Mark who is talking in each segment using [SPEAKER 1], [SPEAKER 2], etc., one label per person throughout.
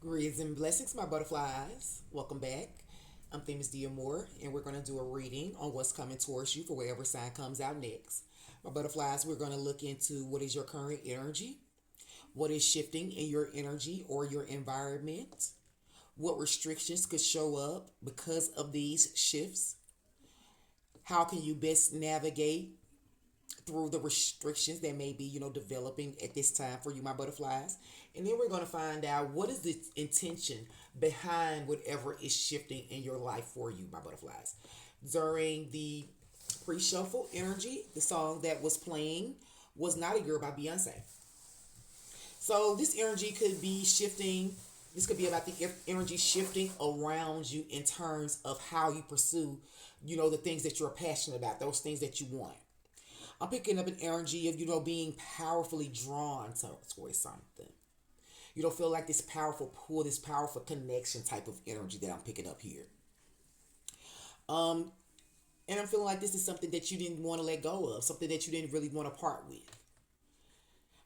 [SPEAKER 1] Greetings and blessings, my butterflies. Welcome back. I'm famous Dia Moore, and we're going to do a reading on what's coming towards you for whatever sign comes out next. My butterflies, we're going to look into what is your current energy, what is shifting in your energy or your environment, what restrictions could show up because of these shifts, how can you best navigate through the restrictions that may be, developing at this time for you, my butterflies. And then we're going to find out what is the intention behind whatever is shifting in your life for you, my butterflies. During the pre-shuffle energy, the song that was playing was Not a Girl by Beyonce. So this energy could be shifting. This could be about the energy shifting around you in terms of how you pursue, the things that you're passionate about, those things that you want. I'm picking up an energy of, being powerfully drawn towards something. You don't feel like this powerful pull, this powerful connection type of energy that I'm picking up here. Um, and I'm feeling like this is something that you didn't want to let go of, something that you didn't really want to part with.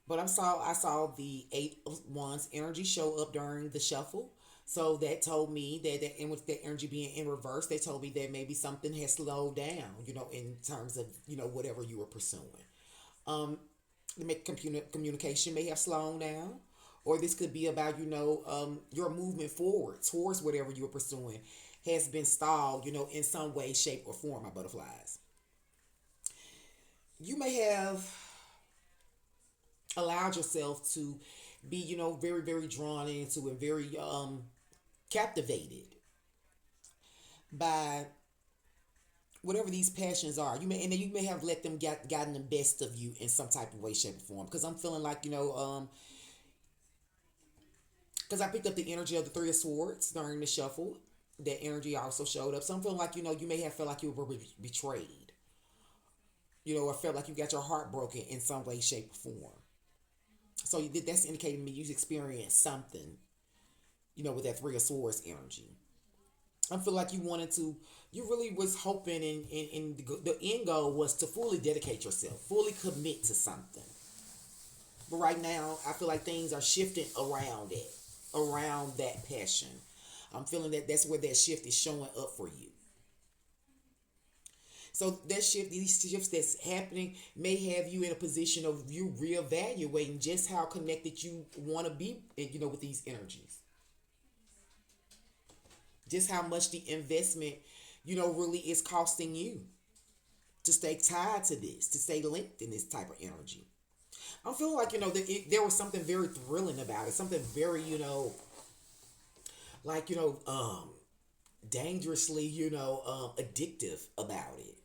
[SPEAKER 1] But I saw the Eight of Wands energy show up during the shuffle. So that told me that and with that energy being in reverse, they told me that maybe something has slowed down, in terms of, whatever you were pursuing. Um, communication may have slowed down, or this could be about, your movement forward towards whatever you were pursuing has been stalled, in some way, shape, or form, my butterflies. You may have allowed yourself to be, very, very drawn into and very captivated by whatever these passions are. You may have let them gotten the best of you in some type of way, shape, or form. Because I'm feeling like, because I picked up the energy of the Three of Swords during the shuffle. That energy also showed up. So I'm feeling like, you may have felt like you were betrayed, or felt like you got your heart broken in some way, shape, or form. So that's indicating to me you experienced something, with that Three of Swords energy. I feel like you really was hoping, and the end goal was to fully dedicate yourself, fully commit to something. But right now, I feel like things are shifting around it, around that passion. I'm feeling that that's where that shift is showing up for you. So that shift, these shifts that's happening may have you in a position of you reevaluating just how connected you want to be, with these energies. Just how much the investment, really is costing you to stay tied to this, to stay linked in this type of energy. I'm feeling like, there was something very thrilling about it, something very, like, dangerously, addictive about it.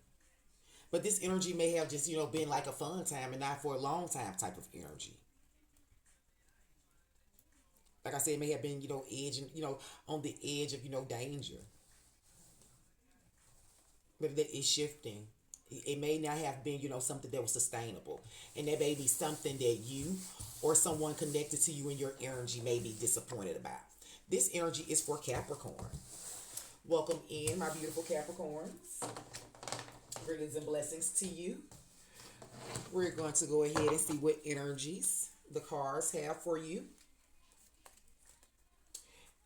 [SPEAKER 1] But this energy may have just, been like a fun time and not for a long time type of energy. Like I said, it may have been, edge and, on the edge of, danger. But that is shifting. It may not have been, something that was sustainable. And that may be something that you or someone connected to you in your energy may be disappointed about. This energy is for Capricorn. Welcome in, my beautiful Capricorns. Greetings and blessings to you. We're going to go ahead and see what energies the cards have for you.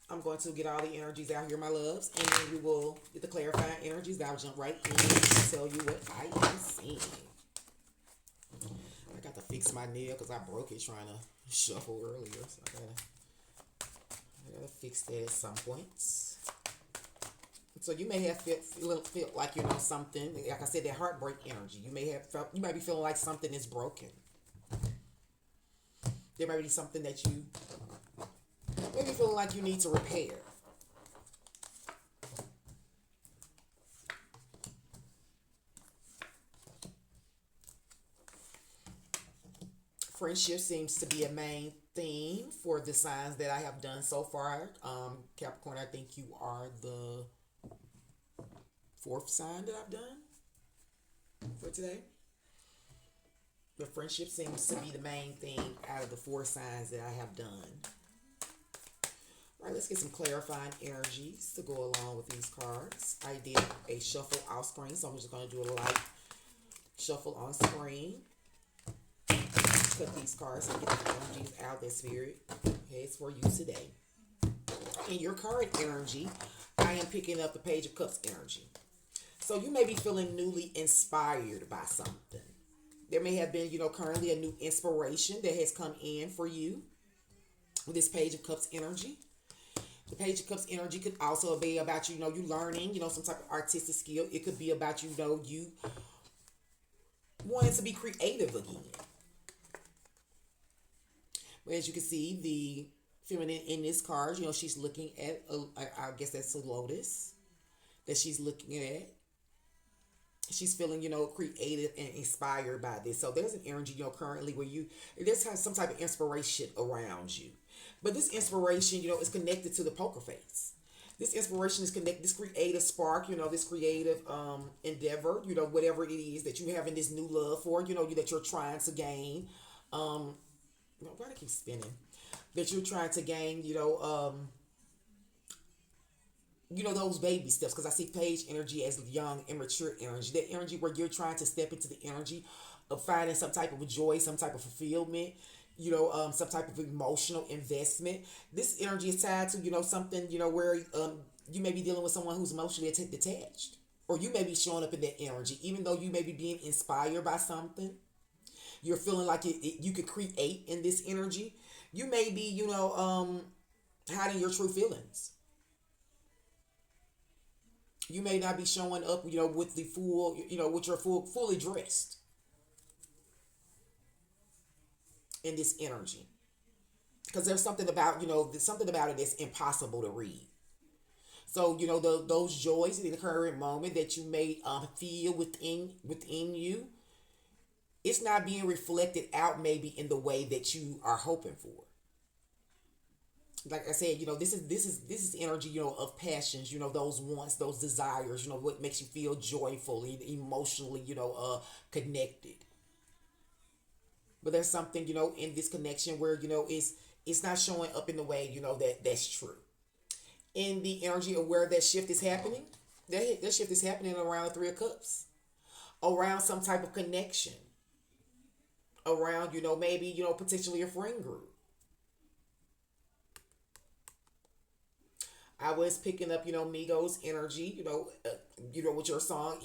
[SPEAKER 1] I'm going to get all the energies out here, my loves, and then we will get the clarifying energies. I'll jump right in and tell you what I am seeing. I got to fix my nail because I broke it trying to shuffle earlier. So I gotta fix that at some point. So you may have felt like, something, like I said, that heartbreak energy. You might be feeling like something is broken. There might be something that you maybe feeling like you need to repair. Friendship seems to be a main theme for the signs that I have done so far. Capricorn, I think you are the fourth sign that I've done for today. But friendship seems to be the main thing out of the four signs that I have done. All right, let's get some clarifying energies to go along with these cards. I did a shuffle off screen, so I'm just going to do a light shuffle on screen. Cut these cards and get the energies out that spirit has for you today. in your current energy, I am picking up the Page of Cups energy. So you may be feeling newly inspired by something. There may have been, currently a new inspiration that has come in for you with this Page of Cups energy. The Page of Cups energy could also be about you learning, some type of artistic skill. It could be about, you wanting to be creative again. But as you can see, the feminine in this card, she's looking at, I guess that's a lotus that she's looking at. She's feeling, creative and inspired by this. So there's an energy, currently where there's some type of inspiration around you. But this inspiration, is connected to the poker face. This inspiration is connected, this creative spark, this creative endeavor, whatever it is that you have in this new love for, that you're trying to gain. Why do I keep spinning? That you're trying to gain, those baby steps, because I see page energy as young, immature energy. That energy where you're trying to step into the energy of finding some type of joy, some type of fulfillment, some type of emotional investment. This energy is tied to, something, where you may be dealing with someone who's emotionally detached. Or you may be showing up in that energy, even though you may be being inspired by something. You're feeling like you could create in this energy. You may be, hiding your true feelings. You may not be showing up, with the full, with your fully dressed in this energy. Because there's something about, there's something about it that's impossible to read. So, those joys in the current moment that you may feel within you, it's not being reflected out maybe in the way that you are hoping for. Like I said, this is energy, of passions, those wants, those desires, what makes you feel joyful, emotionally, connected. But there's something, in this connection where, it's not showing up in the way, that's true. In the energy of where that shift is happening, that shift is happening around the Three of Cups, around some type of connection, around, maybe, potentially a friend group. I was picking up, Migos energy, with your song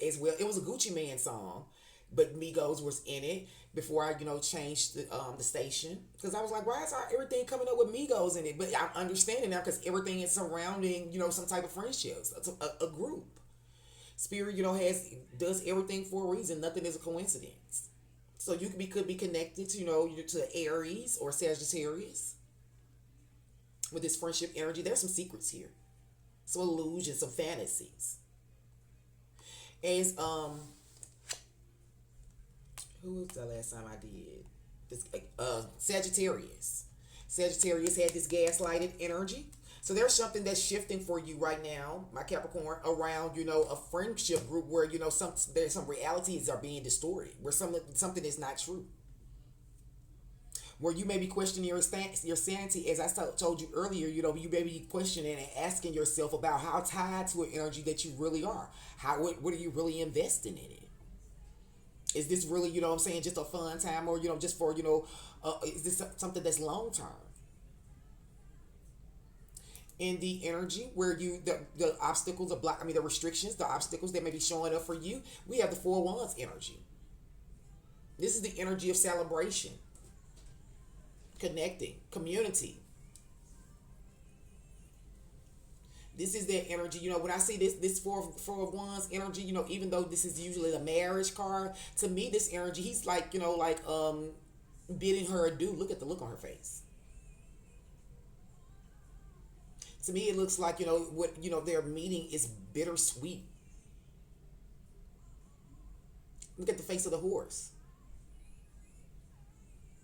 [SPEAKER 1] as well. It was a Gucci Man song, but Migos was in it before I, changed the station, because I was like, why is everything coming up with Migos in it? But I'm understanding now because everything is surrounding, some type of friendships, a group. Spirit, does everything for a reason. Nothing is a coincidence. So you could be connected to, to Aries or Sagittarius. With this friendship energy, there's some secrets here, some illusions, some fantasies. As who was the last time I did this? Sagittarius. Sagittarius had this gaslighted energy. So there's something that's shifting for you right now, my Capricorn, around a friendship group where there's some realities are being distorted, where something is not true. Where you may be questioning your sanity, as I told you earlier, you may be questioning and asking yourself about how tied to an energy that you really are. What are you really investing in it? Is this really, just a fun time, or, just for, is this something that's long term? In the energy where the obstacles are blocked, the restrictions, the obstacles that may be showing up for you, we have the Four of Wands energy. This is the energy of celebration, connecting, community. This is that energy, when I see this four of Wands energy, even though this is usually the marriage card, to me this energy, he's like, bidding her adieu. Look at the look on her face. To me it looks like, their meeting is bittersweet. Look at the face of the horse.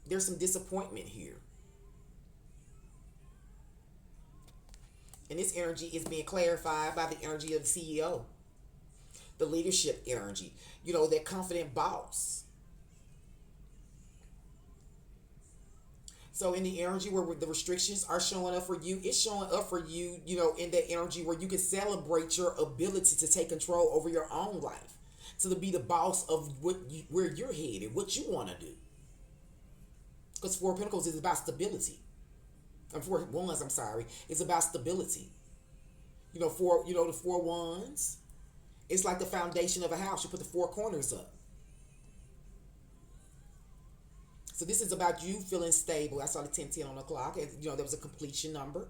[SPEAKER 1] There's some disappointment here. And this energy is being clarified by the energy of the CEO. The leadership energy. That confident boss. So in the energy where the restrictions are showing up for you, it's showing up for you, in that energy where you can celebrate your ability to take control over your own life. To be the boss of where you're headed, what you want to do. Because Four of Pentacles is about stability. Four wands, I'm sorry. It's about stability. The four wands. It's like the foundation of a house. You put the four corners up. So this is about you feeling stable. I saw the 1010 on the clock. And, there was a completion number.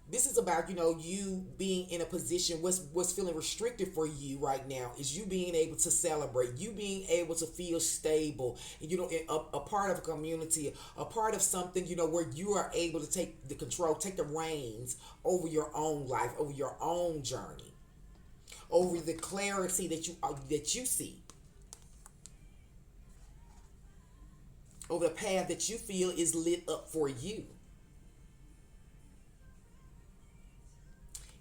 [SPEAKER 1] This is about, you being in a position. What's feeling restricted for you right now is you being able to celebrate, you being able to feel stable, a part of a community, a part of something, where you are able to take the control, take the reins over your own life, over your own journey, over the clarity that you see, over the path that you feel is lit up for you.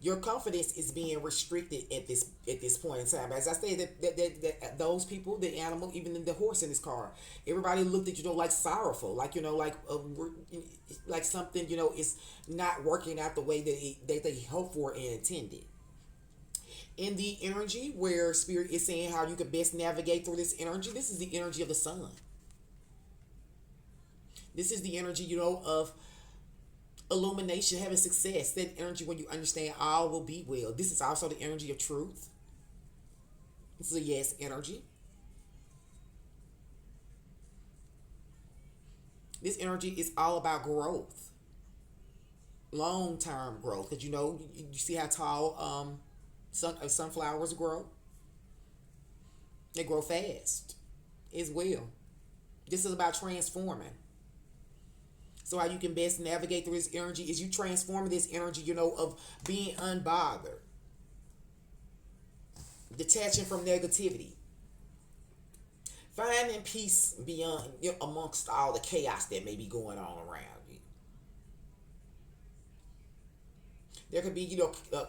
[SPEAKER 1] Your confidence is being restricted at this point in time. As I said, that those people, the animal, even the horse in this car, everybody looked at like sorrowful, like something is not working out the way that they hoped for and intended. In the energy where spirit is saying how you can best navigate through this energy, this is the energy of the sun. This is the energy of illumination, having success, that energy when you understand all will be well. This is also the energy of truth. This is a yes energy. This energy is all about growth, long-term growth, because you see how tall sunflowers grow. They grow fast as well. This is about transforming. So how you can best navigate through this energy is you transform this energy, of being unbothered, detaching from negativity, finding peace beyond, amongst all the chaos that may be going on around you. There could be,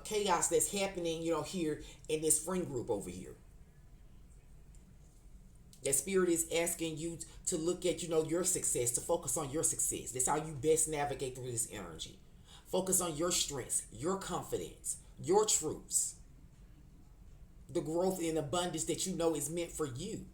[SPEAKER 1] chaos that's happening, here in this friend group over here. That spirit is asking you to look at, your success, to focus on your success. That's how you best navigate through this energy. Focus on your strengths, your confidence, your truths, the growth and abundance that is meant for you.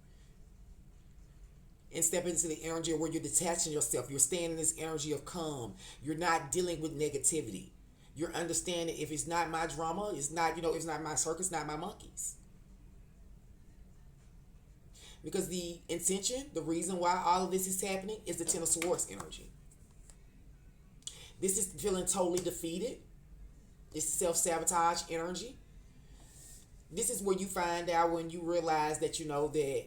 [SPEAKER 1] And step into the energy where you're detaching yourself. You're staying in this energy of calm. You're not dealing with negativity. You're understanding if it's not my drama, it's not, it's not my circus, not my monkeys. Because the intention, the reason why all of this is happening is the Ten of Swords energy. This is feeling totally defeated. It's self-sabotage energy. This is where you find out when you realize that, that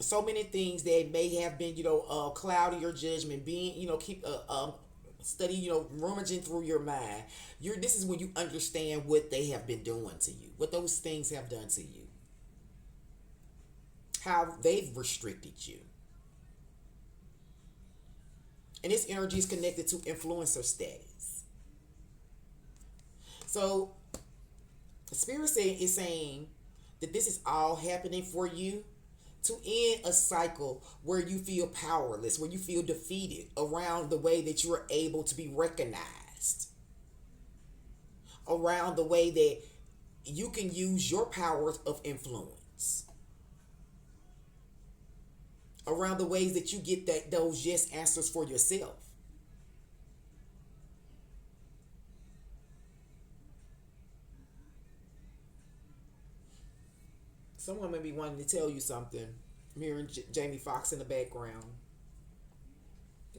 [SPEAKER 1] so many things that may have been, cloudy your judgment, being, keep study, rummaging through your mind. This is when you understand what they have been doing to you, what those things have done to you, how they've restricted you. And this energy is connected to influencer status. So the spirit is saying that this is all happening for you to end a cycle where you feel powerless, where you feel defeated around the way that you're able to be recognized, around the way that you can use your powers of influence, around the ways that you get those yes answers for yourself. Someone may be wanting to tell you something. I'm hearing Jamie Foxx in the background.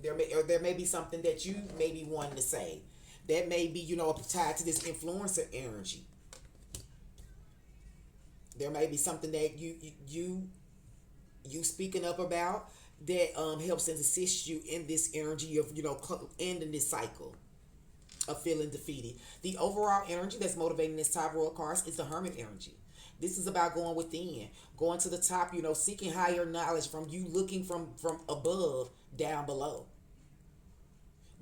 [SPEAKER 1] There may be something that you may be wanting to say that may be, tied to this influencer energy. There may be something that you speaking up about that helps and assists you in this energy of, ending this cycle of feeling defeated. The overall energy that's motivating this top row of cards is the Hermit energy. This is about going within, going to the top, seeking higher knowledge from you, looking from above down below.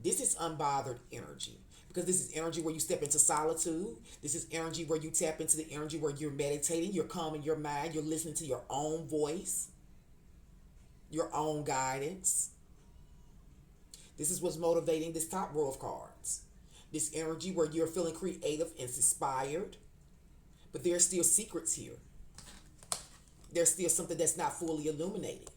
[SPEAKER 1] This is unbothered energy because this is energy where you step into solitude. This is energy where you tap into the energy where you're meditating, you're calming your mind, you're listening to your own voice, your own guidance. This is what's motivating this top row of cards. This energy where you're feeling creative and inspired. But there's still secrets here. There's still something that's not fully illuminated.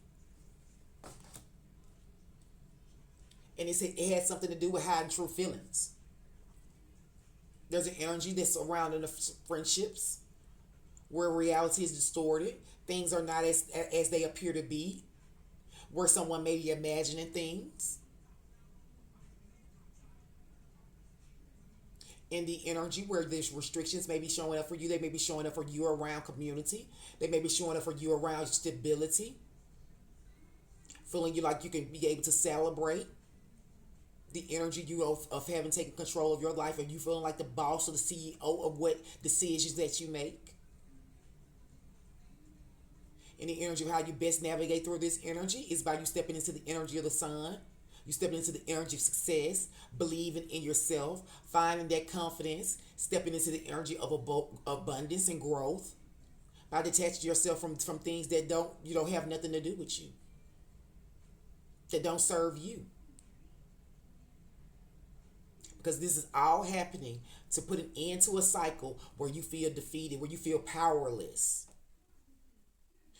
[SPEAKER 1] And it has something to do with hiding true feelings. There's an energy that's surrounding the friendships where reality is distorted. Things are not as they appear to be. Where someone may be imagining things. In the energy where there's restrictions may be showing up for you. They may be showing up for you around community. They may be showing up for you around stability. Feeling you like you can be able to celebrate the energy of having taken control of your life, and you feeling like the boss or the CEO of what decisions that you make. And the energy of how you best navigate through this energy is by you stepping into the energy of the sun. You stepping into the energy of success, believing in yourself, finding that confidence, stepping into the energy of abundance and growth by detaching yourself from things that don't have nothing to do with you, that don't serve you. Because this is all happening to put an end to a cycle where you feel defeated, where you feel powerless,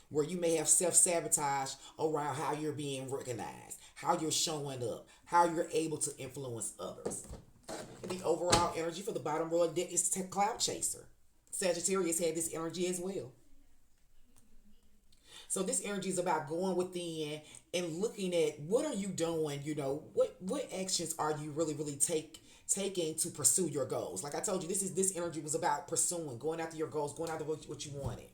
[SPEAKER 1] where you may have self-sabotage around how you're being recognized, how you're showing up, how you're able to influence others. And the overall energy for the bottom row of deck is cloud chaser. Sagittarius had this energy as well. So this energy is about going within and looking at what are you doing, what actions are you really taking to pursue your goals. Like I told you, this energy was about pursuing, going after your goals, going after what you wanted.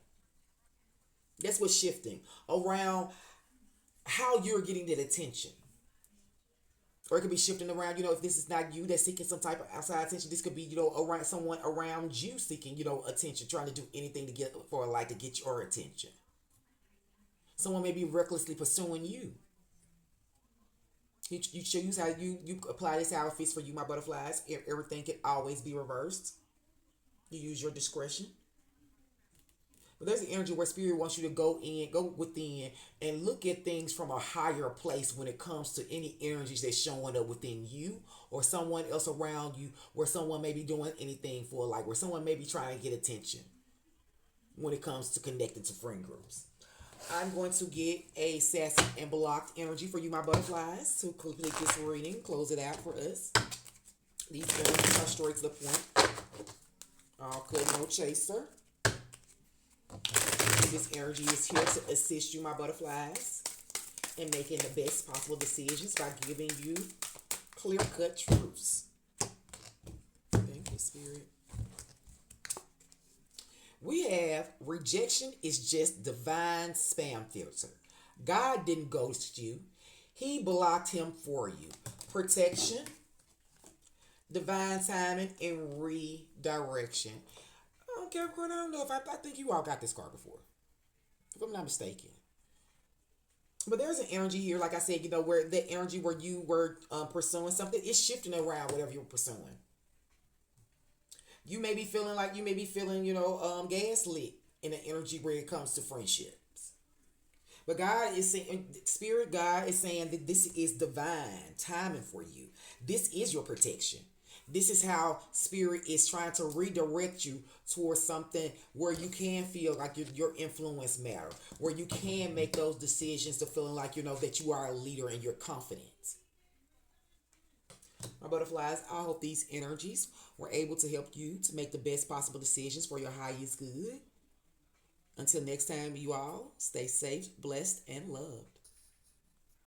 [SPEAKER 1] That's what's shifting around how you're getting that attention. Or it could be shifting around, if this is not you that's seeking some type of outside attention, this could be, around someone around you seeking, attention, trying to do anything to get your attention. Someone may be recklessly pursuing you. You choose how you apply this how it fits for you, my butterflies. Everything can always be reversed. You use your discretion. But there's an energy where spirit wants you to go within, and look at things from a higher place when it comes to any energies that's showing up within you or someone else around you, where someone may be doing anything for, like where someone may be trying to get attention when it comes to connecting to friend groups. I'm going to get a sassy and blocked energy for you, my butterflies, to complete this reading, close it out for us. These energies are straight to the point. All good, no chaser. This energy is here to assist you, my butterflies, in making the best possible decisions by giving you clear-cut truths. Thank you, Spirit. We have rejection is just divine spam filter. God didn't ghost you. He blocked him for you. Protection, divine timing, and redirection. Capricorn, I don't know if I think you all got this card before, if I'm not mistaken. But there's an energy here, like I said, where the energy where you were pursuing something is shifting around whatever you're pursuing. You may be feeling gaslit in an energy where it comes to friendships. But God is saying, Spirit God is saying that this is divine timing for you. This is your protection. This is how Spirit is trying to redirect you towards something where you can feel like your influence matter, where you can make those decisions to feeling like, that you are a leader and you're confident. My butterflies, I hope these energies were able to help you to make the best possible decisions for your highest good. Until next time, you all stay safe, blessed, and loved.